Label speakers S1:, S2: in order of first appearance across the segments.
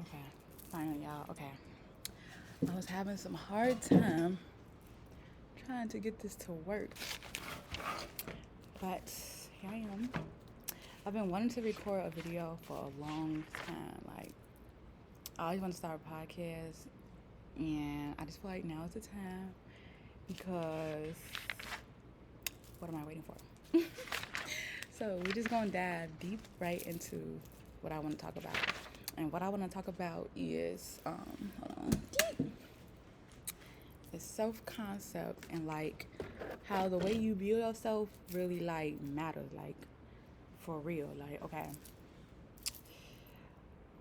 S1: Okay, finally, y'all. Okay, I was having some hard time trying to get this to work, but here I am. I've been wanting to record a video for a long time. Like, I always want to start a podcast, and I just feel like now is the time because what am I waiting for? So we're just gonna dive deep right into what I want to talk about, and what I want to talk about is hold on, is self concept and like how the way you view yourself really like matters, like for real. Like, okay,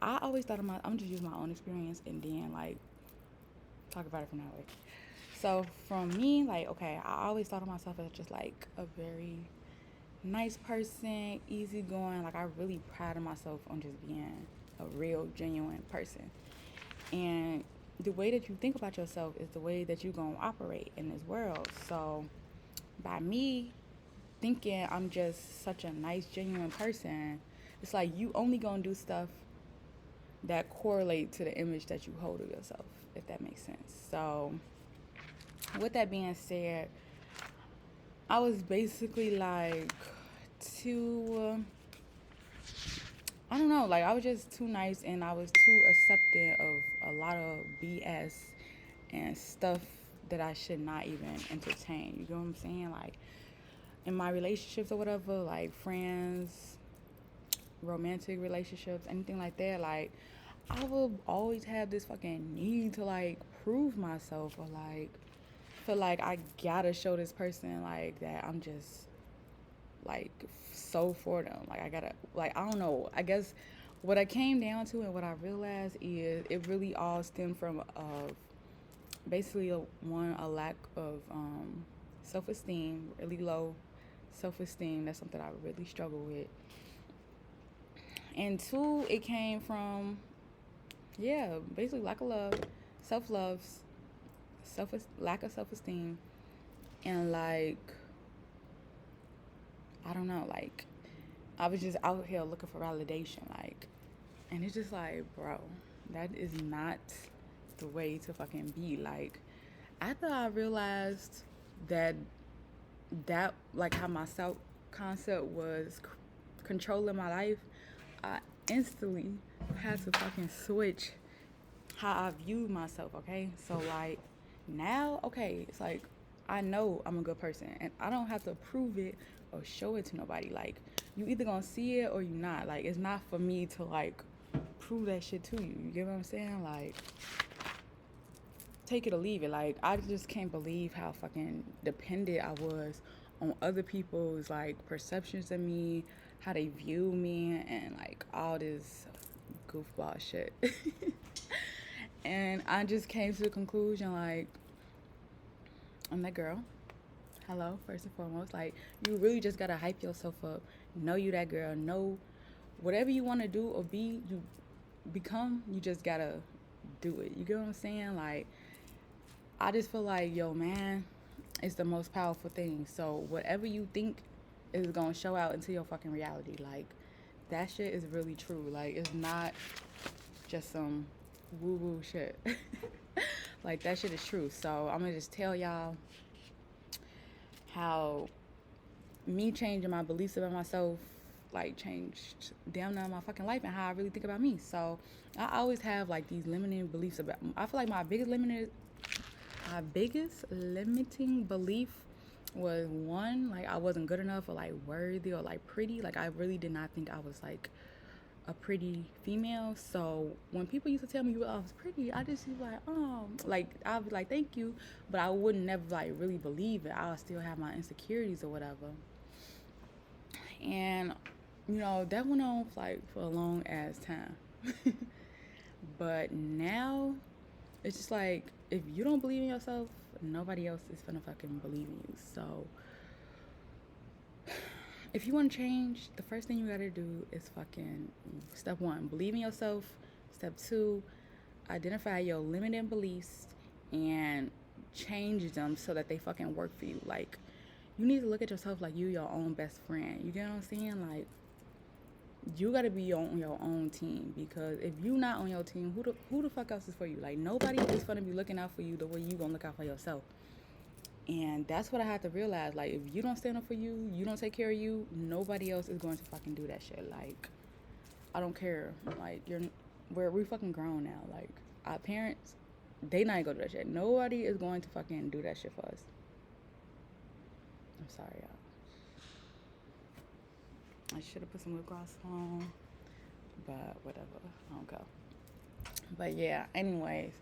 S1: I always thought of I'm just using my own experience and then like talk about it from that way. So from me, like, okay, I always thought of myself as just like a very nice person, easygoing. Like, I really prided myself on just being a real, genuine person. And the way that you think about yourself is the way that you're gonna operate in this world. So by me thinking I'm just such a nice, genuine person, it's like you only gonna do stuff that correlate to the image that you hold of yourself, if that makes sense. So, with that being said, I was basically like too, I don't know, like I was just too nice and I was too accepting of a lot of BS and stuff that I should not even entertain. You know what I'm saying? Like in my relationships or whatever, like friends, romantic relationships, anything like that, like I will always have this fucking need to like prove myself or like feel like I gotta show this person like that I'm just like so for them. Like I gotta like I don't know. I guess what I came down to and what I realized is it really all stemmed from basically a lack of self esteem, really low self esteem. That's something I really struggle with. And two, it came from basically lack of love, self love, self lack of self esteem, and like I don't know, like I was just out here looking for validation, like, and it's just like, bro, that is not the way to fucking be. Like, after I realized that like how my self concept was controlling my life, I instantly had to fucking switch how I viewed myself, okay? So like now, okay, it's like I know I'm a good person and I don't have to prove it or show it to nobody. Like you either gonna see it or you not. Like it's not for me to like prove that shit to you. You get what I'm saying? Like take it or leave it. Like I just can't believe how fucking dependent I was on other people's like perceptions of me, how they view me and like all this goofball shit. And I just came to the conclusion like I'm that girl. Hello, first and foremost. Like you really just gotta hype yourself up. Know you that girl. Know whatever you wanna do or be, you become, you just gotta do it. You get what I'm saying? Like I just feel like, yo, man, it's the most powerful thing. So whatever you think is gonna show out into your fucking reality. Like that shit is really true. Like it's not just some woo woo shit. Like that shit is true. So I'm gonna just tell y'all how me changing my beliefs about myself like changed down my fucking life and how I really think about me. So I always have like these limiting beliefs about. I feel like my biggest limiting belief was one, like I wasn't good enough or like worthy or like pretty. Like I really did not think I was like a pretty female. So when people used to tell me I was pretty, I just was like, oh, like I'd be like, thank you, but I wouldn't never like really believe it. I would still have my insecurities or whatever. And that went on like for a long ass time. But now it's just like if you don't believe in yourself, nobody else is gonna fucking believe in you. So if you want to change, the first thing you gotta do is fucking step one, believe in yourself. Step two, identify your limiting beliefs and change them so that they fucking work for you. Like, you need to look at yourself like you your own best friend. You get what I'm saying? Like, you gotta be on your own team, because if you not on your team, who the fuck else is for you? Like, nobody is gonna be looking out for you the way you gonna look out for yourself. And that's what I had to realize. Like, if you don't stand up for you, you don't take care of you, nobody else is going to fucking do that shit. Like, I don't care. Like, we fucking grown now. Like, our parents, they not gonna do that shit. Nobody is going to fucking do that shit for us. I'm sorry, y'all. I should have put some lip gloss on, but whatever. I don't go. But yeah, anyways.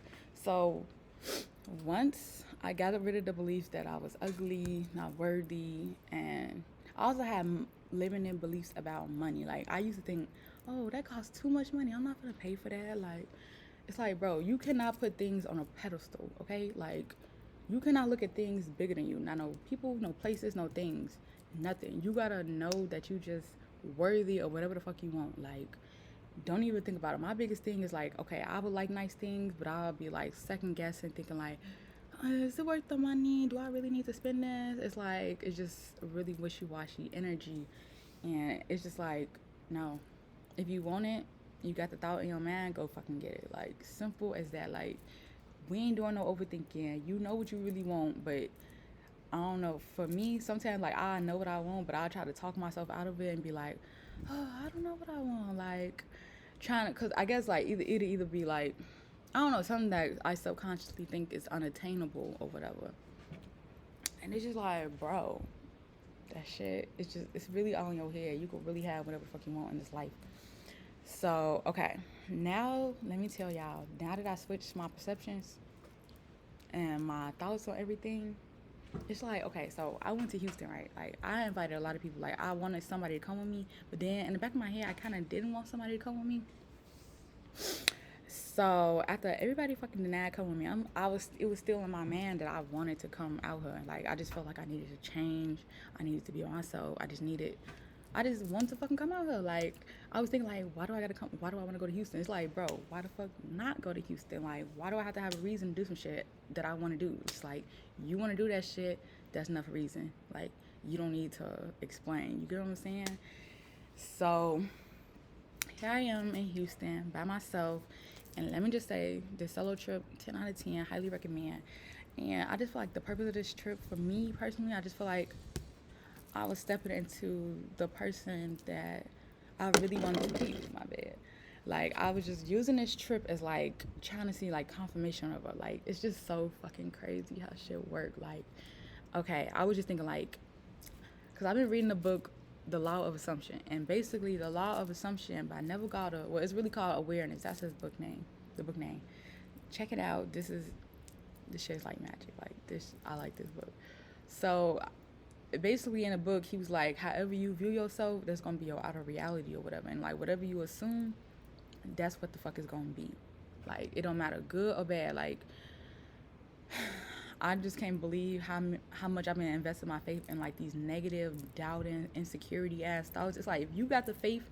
S1: So once I got rid of the beliefs that I was ugly, not worthy, and I also had limiting beliefs about money. Like, I used to think, oh, that costs too much money. I'm not gonna pay for that. Like, it's like, bro, you cannot put things on a pedestal, okay? Like, you cannot look at things bigger than you. Not no people, no places, no things, nothing. You gotta know that you just worthy of whatever the fuck you want. Like, don't even think about it. My biggest thing is like, okay, I would like nice things, but I'll be like second guessing, thinking like, is it worth the money? Do I really need to spend this? It's like, it's just really wishy-washy energy. And it's just like, no. If you want it, you got the thought in your mind, go fucking get it. Like, simple as that. Like, we ain't doing no overthinking. You know what you really want, but I don't know. For me, sometimes, like, I know what I want, but I try to talk myself out of it and be like, oh, I don't know what I want. Like, trying to, because I guess, like, it'd either be like, I don't know, something that I subconsciously think is unattainable or whatever. And it's just like, bro, that shit, it's really all in your head. You can really have whatever fuck you want in this life. So, okay, now let me tell y'all, now that I switched my perceptions and my thoughts on everything, it's like, okay, so I went to Houston, right? Like, I invited a lot of people. Like, I wanted somebody to come with me, but then in the back of my head, I kind of didn't want somebody to come with me. So after everybody fucking denied coming with me, it was still in my mind that I wanted to come out here. Like, I just felt like I needed to change. I needed to be myself. I just wanted to fucking come out here. Like, I was thinking, like, why do I gotta come? Why do I want to go to Houston? It's like, bro, why the fuck not go to Houston? Like, why do I have to have a reason to do some shit that I want to do? It's like, you want to do that shit, that's enough reason. Like, you don't need to explain. You get what I'm saying? So here I am in Houston by myself. And let me just say, this solo trip, 10 out of 10, highly recommend. And I just feel like the purpose of this trip, for me personally, I just feel like I was stepping into the person that I really wanted to be. My bad. Like, I was just using this trip as like trying to see like confirmation of it. Like, it's just so fucking crazy how shit work. Like, okay, I was just thinking like, because I've been reading the book The Law of Assumption, and basically The Law of Assumption by Neville Goddard, well, it's really called Awareness. That's his book name, the book name. Check it out. This shit's like magic. Like, this, I like this book. So basically in the book, he was like, however you view yourself, that's gonna be your outer reality or whatever. And like, whatever you assume, that's what the fuck is gonna be. Like, it don't matter good or bad. Like, I just can't believe how much I've been investing my faith in like these negative, doubting, insecurity ass thoughts. It's like, if you got the faith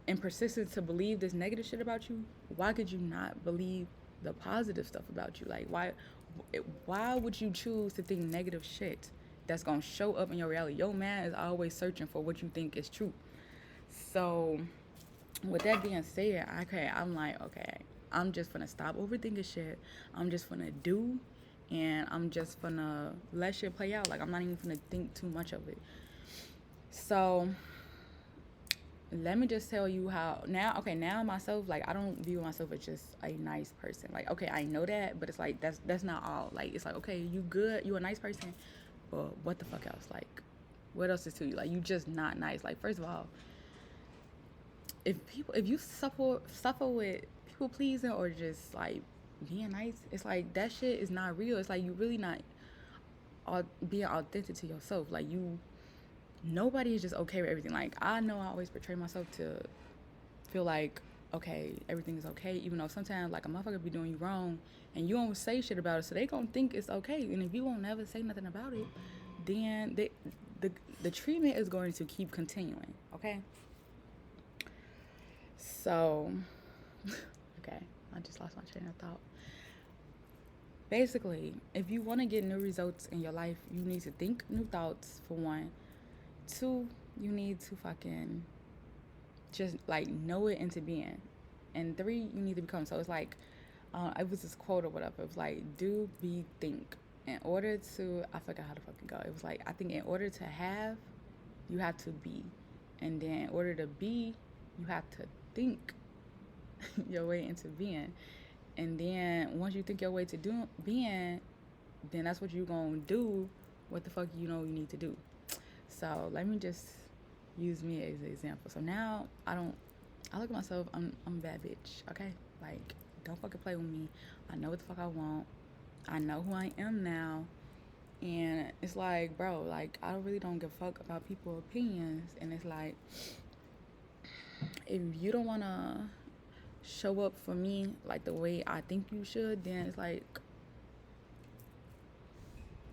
S1: and persistence to believe this negative shit about you, why could you not believe the positive stuff about you? Like, why would you choose to think negative shit that's gonna show up in your reality? Your man is always searching for what you think is true. So with that being said, I'm like, okay, I'm just gonna stop overthinking shit. I'm just gonna do, and I'm just gonna let shit play out. Like, I'm not even gonna think too much of it. So let me just tell you how now myself, like, I don't view myself as just a nice person. Like, okay, I know that, but it's like that's not all. Like, it's like, okay, you good, you a nice person, but what the fuck else? Like, what else is to you? Like, you just not nice. Like, first of all, if you suffer with people pleasing or just like being nice, it's like that shit is not real. It's like you really not being authentic to yourself. Like, nobody is just okay with everything. Like, I know I always portray myself to feel like, okay, everything is okay, even though sometimes like a motherfucker be doing you wrong and you don't say shit about it, so they gonna think it's okay. And if you won't never say nothing about it, then the treatment is going to keep continuing. Okay. So, okay, I just lost my train of thought. Basically, if you want to get new results in your life, you need to think new thoughts, for one. Two, you need to fucking just like know it into being. And 3, you need to become. So it's like, it was this quote or whatever. It was like, do, be, think. In order to, I forgot how the fuck it go. It was like, I think in order to have, you have to be. And then in order to be, you have to think your way into being. And then once you think your way to being, then that's what you're going to do what the fuck you know you need to do. So let me just use me as an example. So now I look at myself, I'm a bad bitch, okay? Like, don't fucking play with me. I know what the fuck I want. I know who I am now. And it's like, bro, like, I really don't give a fuck about people's opinions. And it's like, if you don't want to show up for me like the way I think you should, then it's like,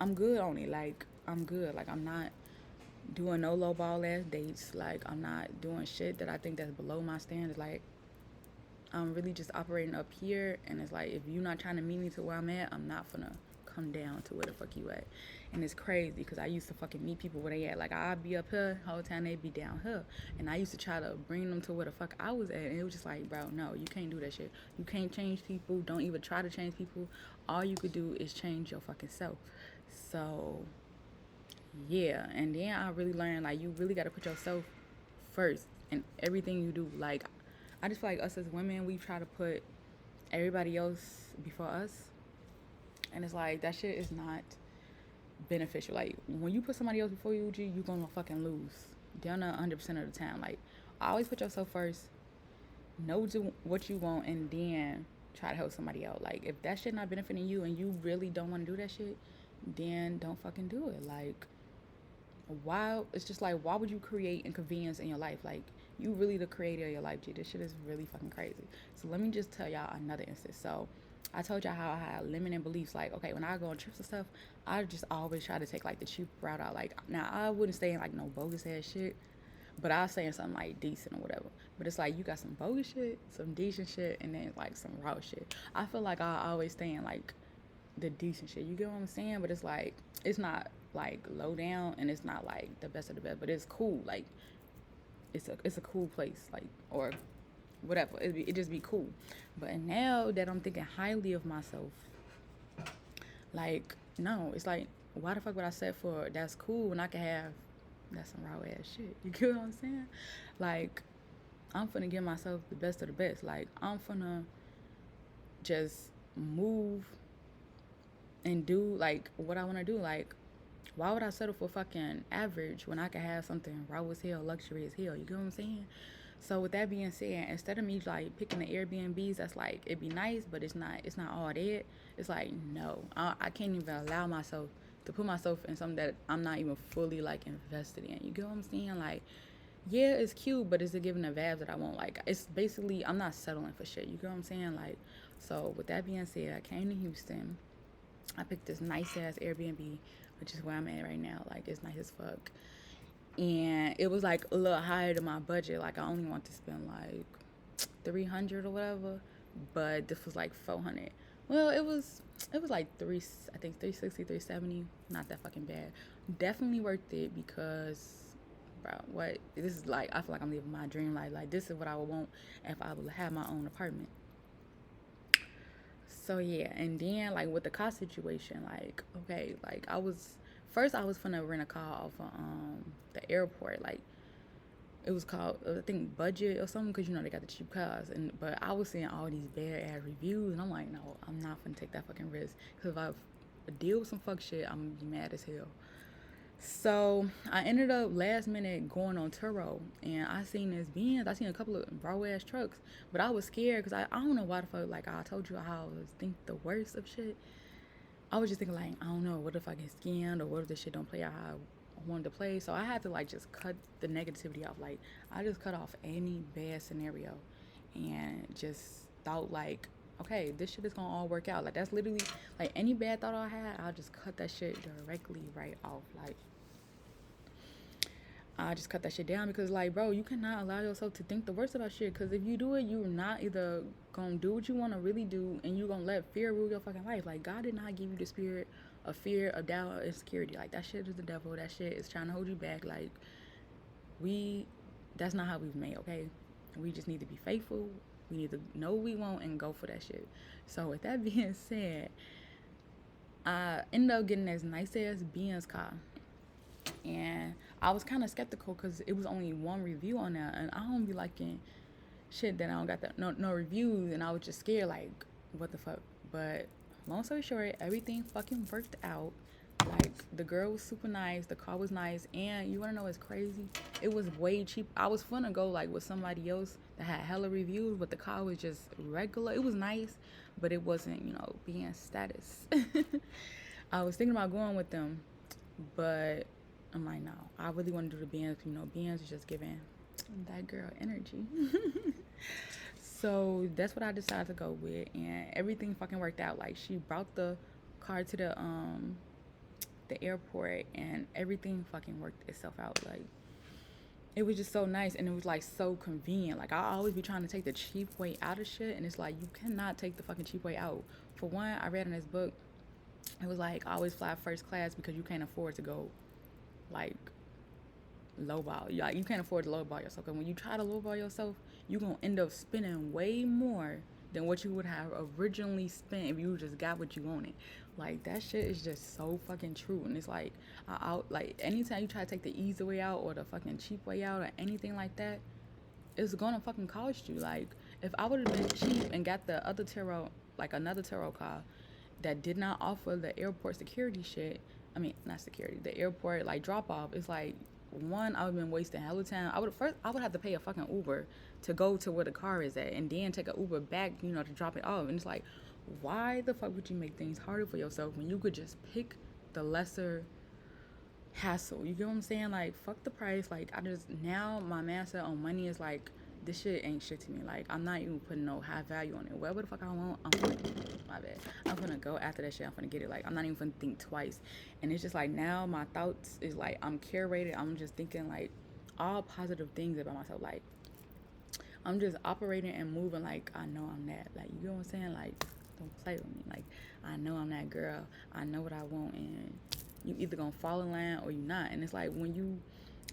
S1: I'm good on it. Like, I'm good. Like, I'm not doing no low ball ass dates. Like, I'm not doing shit that I think that's below my standards. Like, I'm really just operating up here, and it's like, if you're not trying to meet me to where I'm at, I'm not gonna come down to where the fuck you at. And it's crazy because I used to fucking meet people where they at. Like, I'd be up here, whole time they'd be down here, and I used to try to bring them to where the fuck I was at, and it was just like, bro, no, you can't do that shit. You can't change people. Don't even try to change people. All you could do is change your fucking self. So yeah, and then I really learned, like, you really got to put yourself first in everything you do. Like, I just feel like us as women, we try to put everybody else before us, and it's like, that shit is not beneficial. Like, when you put somebody else before you, G, you gonna fucking lose down to 100% of the time. Like, always put yourself first, know what you want, and then try to help somebody out. Like, if that shit not benefiting you and you really don't want to do that shit, then don't fucking do it. Like, why? It's just like, why would you create inconvenience in your life? Like, you really the creator of your life, G. This shit is really fucking crazy. So let me just tell y'all another instance. So I told y'all how I had limiting beliefs. Like, okay, when I go on trips and stuff, I just always try to take like the cheap route out. Like, now I wouldn't stay in like no bogus ass shit, but I'll stay in something like decent or whatever. But it's like, you got some bogus shit, some decent shit, and then like some raw shit. I feel like I always stay in like the decent shit. You get what I'm saying? But it's like, it's not like low down, and it's not like the best of the best, but it's cool. Like, it's a cool place, like, or whatever. It just be cool. But now that I'm thinking highly of myself, like, no, it's like, why the fuck would I set for that's cool when I can have that's some raw ass shit? You get what I'm saying? Like, I'm finna give myself the best of the best. Like, I'm finna just move and do like what I want to do. Like, why would I settle for fucking average when I could have something raw as hell, luxury as hell? You get what I'm saying? So with that being said, instead of me like picking the Airbnbs, that's like, it'd be nice, but it's not all that. It's like, no, I can't even allow myself to put myself in something that I'm not even fully like invested in. You get what I'm saying? Like, yeah, it's cute, but is it giving the vibes that I want? Like, it's basically, I'm not settling for shit. You get what I'm saying? Like, so with that being said, I came to Houston. I picked this nice ass Airbnb, which is where I'm at right now. Like, it's nice as fuck. And it was like a little higher than my budget. Like, I only want to spend like 300 or whatever, but this was like 400. Well, it was like I think 360, 370. Not that fucking bad. Definitely worth it because, bro, what this is like, I feel like I'm living my dream life. Like, this is what I would want if I would have my own apartment. So yeah, and then like with the car situation, like, okay, like I was finna rent a car off of the airport. Like, it was called, I think, Budget or something, because you know they got the cheap cars. And but I was seeing all these bad ass reviews, and I'm like, no, I'm not finna take that fucking risk, because if I deal with some fuck shit, I'm gonna be mad as hell. So I ended up last minute going on Turo, and I seen this Benz. I seen a couple of raw ass trucks, but I was scared because I don't know why the fuck. Like, I told you how I was think the worst of shit. I was just thinking, like, I don't know, what if I get scammed, or what if this shit don't play out how I wanted to play. So I had to like just cut the negativity off. Like, I just cut off any bad scenario, and just thought like, okay, this shit is gonna all work out. Like, that's literally like any bad thought I had, I'll just cut that shit directly right off. Like, I just cut that shit down, because like, bro, you cannot allow yourself to think the worst about shit, because if you do it, you're not either gonna do what you want to really do, and you're gonna let fear rule your fucking life. Like, God did not give you the spirit of fear, of doubt, or insecurity. Like, that shit is the devil. That shit is trying to hold you back. Like, we that's not how we've made, okay? We just need to be faithful. We need to know what we want and go for that shit. So with that being said, I ended up getting this nice ass Benz car, and I was kind of skeptical because it was only one review on that, and I don't be liking shit that I don't got no reviews, and I was just scared like, what the fuck. But long story short, everything fucking worked out. Like, the girl was super nice, the car was nice, and you wanna know what's crazy? It was way cheap. I was finna go like with somebody else that had hella reviews, but the car was just regular. It was nice, but it wasn't, being status. I was thinking about going with them, but I'm like, no, I really want to do the Benz. Benz is just giving that girl energy. So that's what I decided to go with, and everything fucking worked out. Like, she brought the car to the airport, and everything fucking worked itself out. Like, it was just so nice, and it was like so convenient. Like, I always be trying to take the cheap way out of shit, and it's like, you cannot take the fucking cheap way out. For one, I read in this book, it was like, always fly first class because you can't afford to go like lowball. You can't afford to lowball yourself, because when you try to lowball yourself, you're gonna end up spending way more than what you would have originally spent if you just got what you wanted. Like, that shit is just so fucking true. And it's like, like, anytime you try to take the easy way out or the fucking cheap way out or anything like that, it's gonna fucking cost you. Like, if I would have been cheap and got the other tarot, like another tarot car that did not offer the airport security shit, I mean, not security, the airport like drop off, it's like, one, I would have been wasting hella time. I would have to pay a fucking Uber to go to where the car is at, and then take an Uber back, to drop it off. And it's like, why the fuck would you make things harder for yourself when you could just pick the lesser hassle? You get what I'm saying? Like, fuck the price. Like, now my mindset on money is like, this shit ain't shit to me. Like, I'm not even putting no high value on it. Whatever the fuck I want, I'm gonna go after that shit. I'm gonna get it. Like, I'm not even gonna think twice. And it's just like, now my thoughts is like, I'm curated. I'm just thinking like all positive things about myself. Like, I'm just operating and moving like I know I'm that. Like, you know what I'm saying? Like, don't play with me. Like, I know I'm that girl. I know what I want, and you either gonna fall in line or you not. And it's like, when you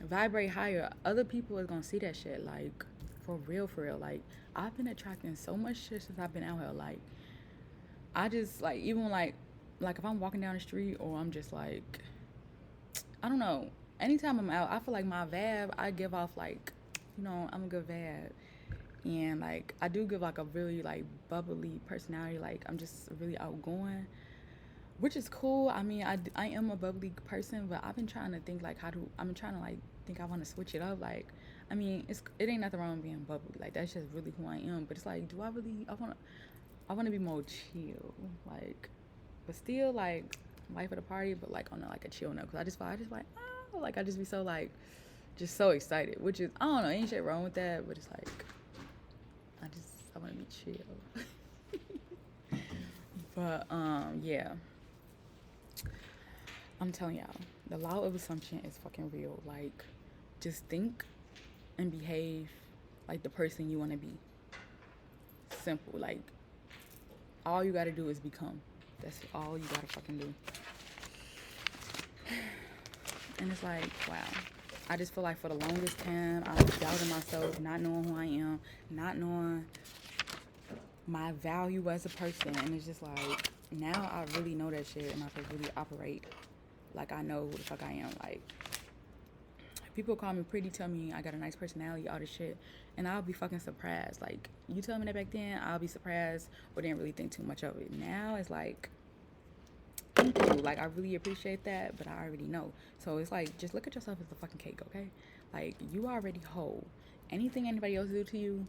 S1: vibrate higher, other people is gonna see that shit. Like, for real. Like, I've been attracting so much shit since I've been out here. Like, I just, like, even like if I'm walking down the street, or I'm just like, I don't know, anytime I'm out, I feel like my vibe, I give off like, I'm a good vibe. And like, I do give like a really like bubbly personality. Like, I'm just really outgoing, which is cool. I mean, I am a bubbly person, but I've been trying to think like, I've been trying to like think I want to switch it up. Like, I mean, it ain't nothing wrong with being bubbly. Like, that's just really who I am. But it's like, do I really, I want to be more chill, like, but still like life of the party, but like on like a chill note. Cause I just like, oh, like, I just be so like, just so excited, which is, I don't know, ain't shit wrong with that, but it's like, I want to be chill. But yeah, I'm telling y'all, the law of assumption is fucking real. Like, just think and behave like the person you want to be. Simple. Like, all you gotta do is become. That's all you gotta fucking do. And it's like, wow. I just feel like for the longest time, I was doubting myself, not knowing who I am, not knowing my value as a person. And it's just like, now I really know that shit, and I can really operate like I know who the fuck I am. Like, people call me pretty, tell me I got a nice personality, all this shit, and I'll be fucking surprised. Like, you tell me that back then, I'll be surprised or didn't really think too much of it. Now it's like, thank you. Like, I really appreciate that, but I already know. So it's like, just look at yourself as a fucking cake, okay? Like, you already whole. Anything anybody else do to you,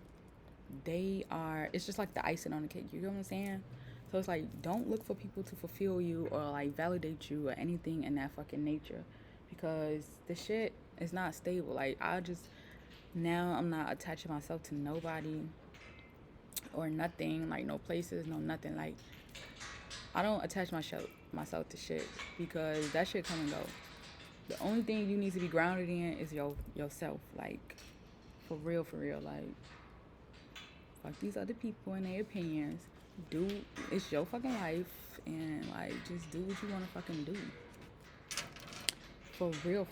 S1: it's just like the icing on the cake. You know what I'm saying? So it's like, don't look for people to fulfill you or like validate you or anything in that fucking nature, because the shit is not stable. Like, now I'm not attaching myself to nobody or nothing, like no places, no nothing. Like, I don't attach myself to shit, because that shit come and go. The only thing you need to be grounded in is yourself. Like, for real. Like, fuck these other people and their opinions. It's your fucking life, and like, just do what you want to fucking do. For real.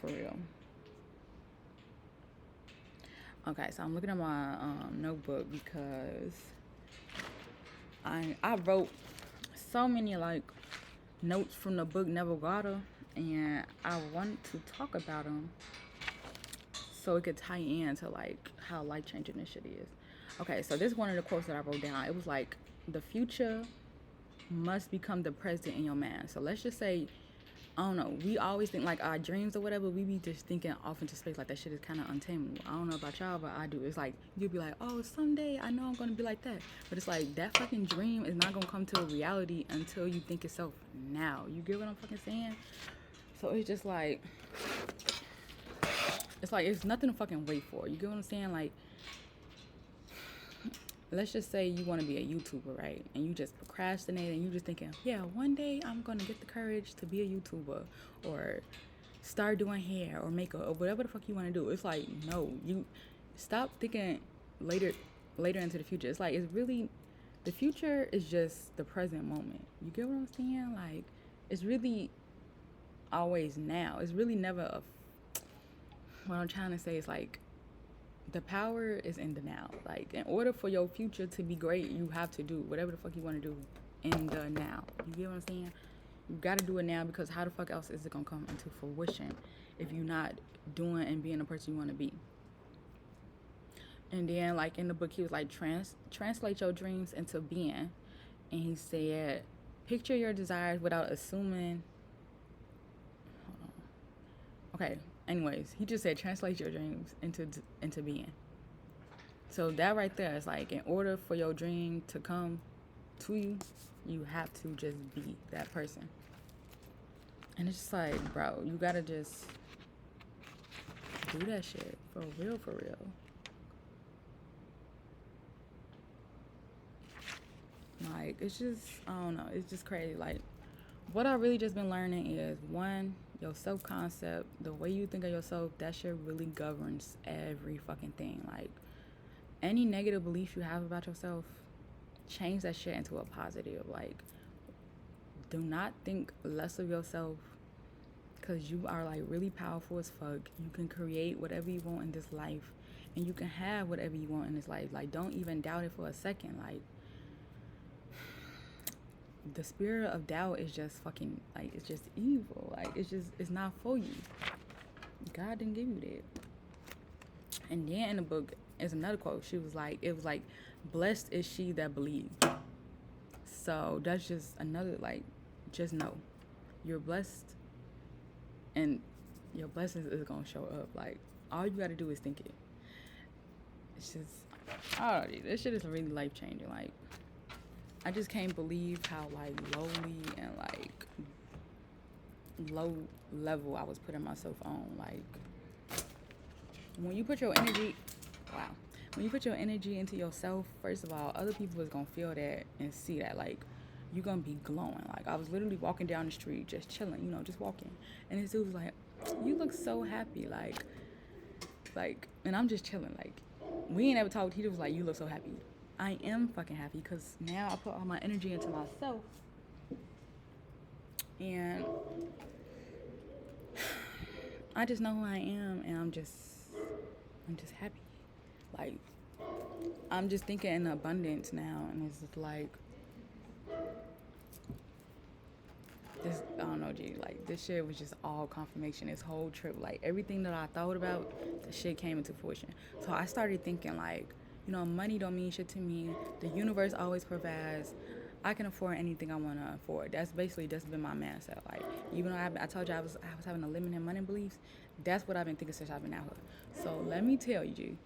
S1: Okay, so I'm looking at my notebook because I wrote so many like notes from the book Neville Goddard, and I want to talk about them so it could tie in to like how life changing this shit is. Okay, so this is one of the quotes that I wrote down. It was like, the future must become the present in your mind. So let's just say, I don't know, we always think like our dreams or whatever, we be just thinking off into space like that shit is kind of untamable. I don't know about y'all, but I do. It's like, you'll be like, oh, someday I know I'm going to be like that. But it's like, that fucking dream is not going to come to a reality until you think itself now. You get what I'm fucking saying? So it's just like, it's nothing to fucking wait for. You get what I'm saying? Like, let's just say you want to be a YouTuber, right? And you just procrastinate and you just thinking, yeah, one day I'm going to get the courage to be a YouTuber or start doing hair or makeup or whatever the fuck you want to do. It's like, no, you stop thinking later into the future. It's like, it's really, the future is just the present moment. You get what I'm saying? Like, it's really always now. It's really never what I'm trying to say is like, the power is in the now. Like, in order for your future to be great, you have to do whatever the fuck you want to do in the now. You get what I'm saying? You gotta do it now, because how the fuck else is it gonna come into fruition if you're not doing and being the person you want to be? And then, like, in the book, he was like, translate your dreams into being. And he said, picture your desires without assuming. Hold on. Okay. Anyways, he just said, translate your dreams into being. So that right there is like, in order for your dream to come to you, you have to just be that person. And it's just like, bro, you gotta just do that shit for real, for real. Like, it's just, I don't know, it's just crazy. Like, what I really just been learning is, one, your self-concept, the way you think of yourself, that shit really governs every fucking thing. Like, any negative belief you have about yourself, change that shit into a positive. Like, do not think less of yourself, because you are like really powerful as fuck. You can create whatever you want in this life, and you can have whatever you want in this life. Like, don't even doubt it for a second. Like, the spirit of doubt is just fucking, like, it's just evil. Like, it's not for you. God didn't give you that. And then in the book is another quote. She was like, it was like, blessed is she that believes. So that's just another, like, just know you're blessed, and your blessings is gonna show up. Like, all you gotta do is think it. It's just, I don't know, this shit is really life changing. Like, I just can't believe how like lowly and like low level I was putting myself on. Like, when you put your energy, wow, when you put your energy into yourself, first of all, other people is gonna feel that and see that. Like, you're gonna be glowing. Like, I was literally walking down the street, just chilling, just walking, and this dude was like, "You look so happy," like, and I'm just chilling. Like, we ain't ever talked. He was like, "You look so happy." I am fucking happy, because now I put all my energy into myself, and I just know who I am, and I'm just happy. Like, I'm just thinking in abundance now, and it's just like, this, I don't know, G, like, this shit was just all confirmation. This whole trip, like, everything that I thought about, the shit came into fruition. So I started thinking, like, money don't mean shit to me. The universe always provides. I can afford anything I want to afford. That's been my mindset. Like, even though I told you I was having a limited money beliefs, that's what I've been thinking since I've been out here. So let me tell you, G,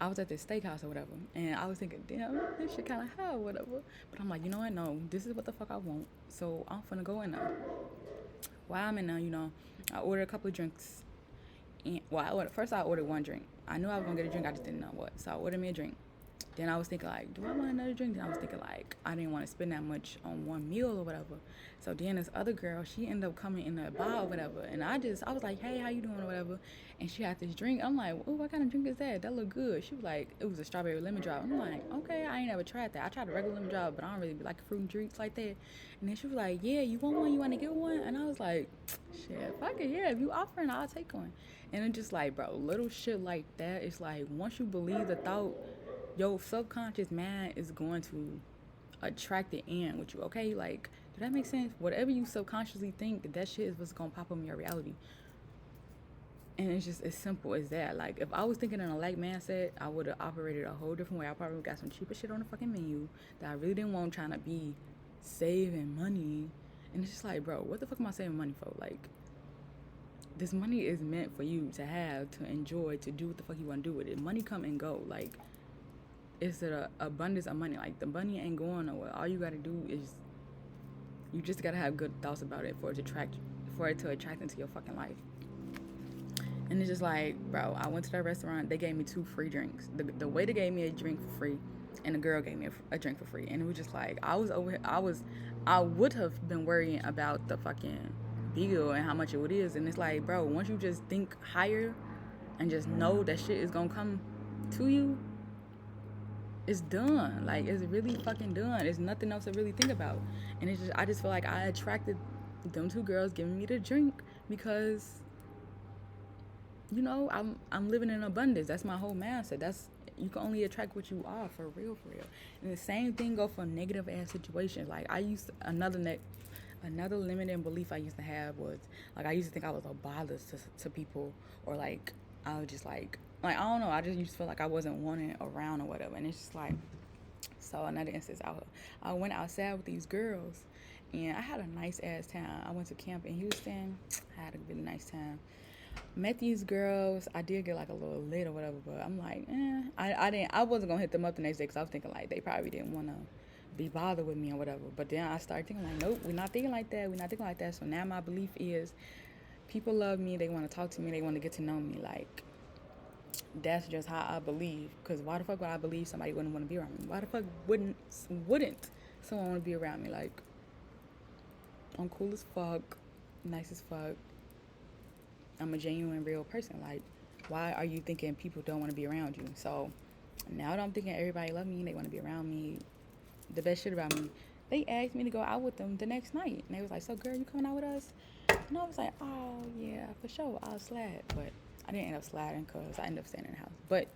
S1: I was at this steakhouse or whatever, and I was thinking, damn, this shit kind of high or whatever. But I'm like, you know what? No, this is what the fuck I want. So I'm finna go in there. While I'm in there, I ordered a couple of drinks. And, first I ordered one drink. I knew I was gonna get a drink, I just didn't know what. So I ordered me a drink. Then I was thinking like, do I want another drink? Then I was thinking like, I didn't want to spend that much on one meal or whatever. So then this other girl, she ended up coming in the bar or whatever, and I was like, hey, how you doing or whatever, and she had this drink. I'm like, oh, what kind of drink is that? That look good. She was like, it was a strawberry lemon drop. I'm like, okay, I ain't never tried that. I tried a regular lemon drop, but I don't really like fruit drinks like that. And then she was like, yeah, you want one? You want to get one? And I was like, shit, fuck it, yeah. If you offering, I'll take one. And it's just like, bro, little shit like that. It's like once you believe the thought, your subconscious mind is going to attract it in with you. Okay, like, does that make sense? Whatever you subconsciously think, that shit is what's gonna pop up in your reality. And it's just as simple as that. Like, if I was thinking in a like mindset, I would have operated a whole different way. I probably got some cheaper shit on the fucking menu that I really didn't want, trying to be saving money. And it's just like, bro, what the fuck am I saving money for? Like, this money is meant for you to have, to enjoy, to do what the fuck you want to do with it. Money come and go. Like, it's an abundance of money. Like, the money ain't going nowhere. All you gotta do is, you just gotta have good thoughts about it for it to attract into your fucking life. And it's just like, bro, I went to that restaurant. They gave me 2 free drinks. The waiter gave me a drink for free, and the girl gave me a drink for free. And it was just like, I would have been worrying about the fucking bill and how much it is. And it's like, bro, once you just think higher and just know that shit is gonna come to you, it's done. Like, it's really fucking done. There's nothing else to really think about. And it's just, I just feel like I attracted them 2 girls giving me the drink because, you know, I'm living in abundance. That's my whole mindset. You can only attract what you are, for real, for real. And the same thing go for negative ass situations. Like, another limiting belief I used to have was, like, I used to think I was a bother to people, or like I was just like I don't know, I just used to feel like I wasn't wanted around or whatever. And it's just like, so another instance, I went outside with these girls, and I had a nice ass time. I went to camp in Houston. I had a really nice time. Met these girls. I did get like a little lit or whatever, but I'm like, I wasn't gonna hit them up the next day because I was thinking like they probably didn't want to be bothered with me or whatever. But then I started thinking like, nope, we're not thinking like that. We're not thinking like that. So now my belief is, people love me. They want to talk to me. They want to get to know me. Like, that's just how I believe. Because why the fuck would I believe somebody wouldn't want to be around me? Why the fuck wouldn't someone want to be around me? Like, I'm cool as fuck, nice as fuck. I'm a genuine, real person. Like, why are you thinking people don't want to be around you? So now that I'm thinking everybody love me, they want to be around me, the best shit about me, they asked me to go out with them the next night. And they was like, so girl, you coming out with us? And I was like, oh yeah, for sure, I'll slide. But I didn't end up sliding because I ended up staying in the house. But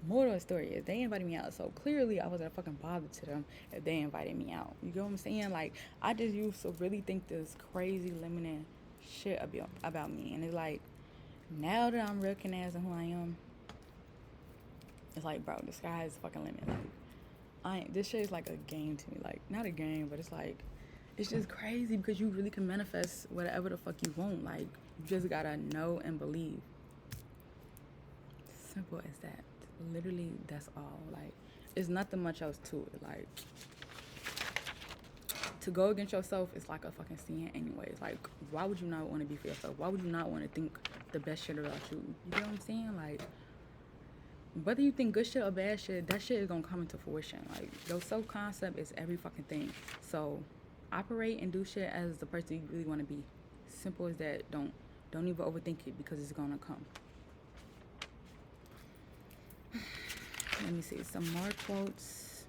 S1: moral of the story is, they invited me out. So clearly I wasn't a fucking bother to them if they invited me out. You get what I'm saying? Like, I just used to really think this crazy limiting shit about me. And it's like, now that I'm recognizing who I am, it's like, bro, the sky is the fucking limit. Like, this shit is like a game to me. Like, not a game, but it's like, it's just crazy because you really can manifest whatever the fuck you want. Like, you just gotta know and believe. Simple as that. Literally, that's all. Like, it's nothing much else to it. Like, to go against yourself is like a fucking sin anyways. Like, why would you not want to be for yourself? Why would you not want to think the best shit about you? You get what I'm saying? Like, whether you think good shit or bad shit, that shit is gonna come into fruition. Like, your self-concept is every fucking thing. So operate and do shit as the person you really want to be. Simple as that. Don't even overthink it, because it's gonna come. Let me see some more quotes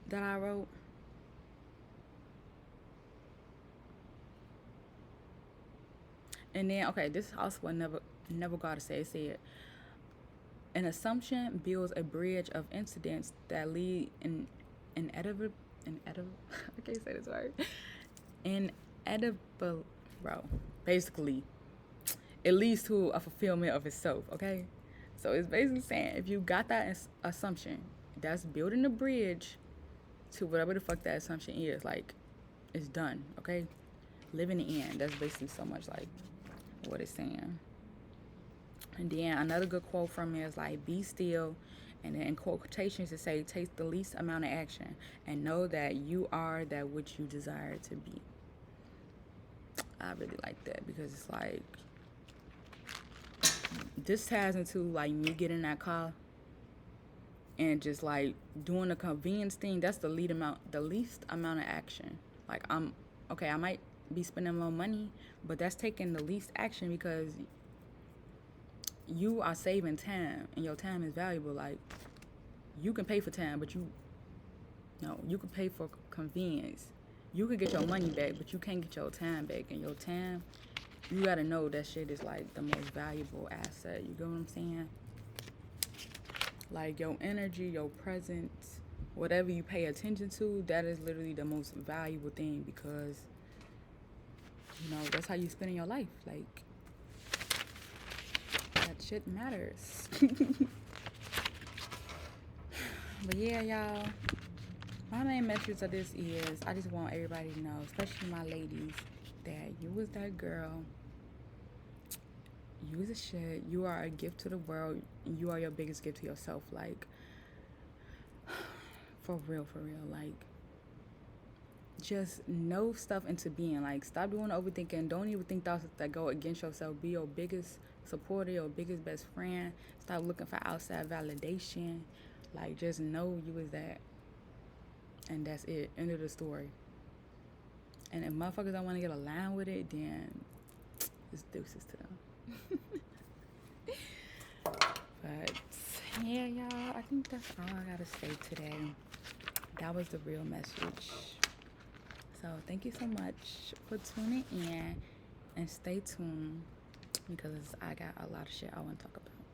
S1: that I wrote. And then, okay, this is also what never gotta say. It said, an assumption builds a bridge of incidents that lead inedible I can't say this word. Inedible, bro. Basically, it leads to a fulfillment of itself, okay? So it's basically saying, if you got that assumption, that's building a bridge to whatever the fuck that assumption is. Like, it's done, okay? Live in the end. That's basically so much like what it's saying. And then another good quote from me is like, be still, and then in quotations it say, take the least amount of action and know that you are that which you desire to be. I really like that, because it's like, this ties into like me getting in that car and just like doing the convenience thing, that's the least amount of action. Like I'm okay, I might be spending more money, but that's taking the least action because you are saving time and your time is valuable. Like you can pay for time, but you can pay for convenience. You could get your money back, but you can't get your time back. And your time, you gotta know that shit is like the most valuable asset. You get what I'm saying? Like your energy, your presence, whatever you pay attention to, that is literally the most valuable thing because that's how you spend your life. Like that shit matters. But yeah, y'all. My main message of this is I just want everybody to know, especially my ladies, that you was that girl. You was a shit. You are a gift to the world. You are your biggest gift to yourself. Like, for real, for real. Like, just know stuff into being. Like, stop doing overthinking. Don't even think thoughts that go against yourself. Be your biggest supporter, your biggest best friend. Stop looking for outside validation. Like, just know you was that. And that's it. End of the story. And if motherfuckers don't want to get aligned with it, then it's deuces to them. But yeah, y'all, I think that's all I gotta say today. That was the real message. So thank you so much for tuning in and stay tuned because I got a lot of shit I want to talk about.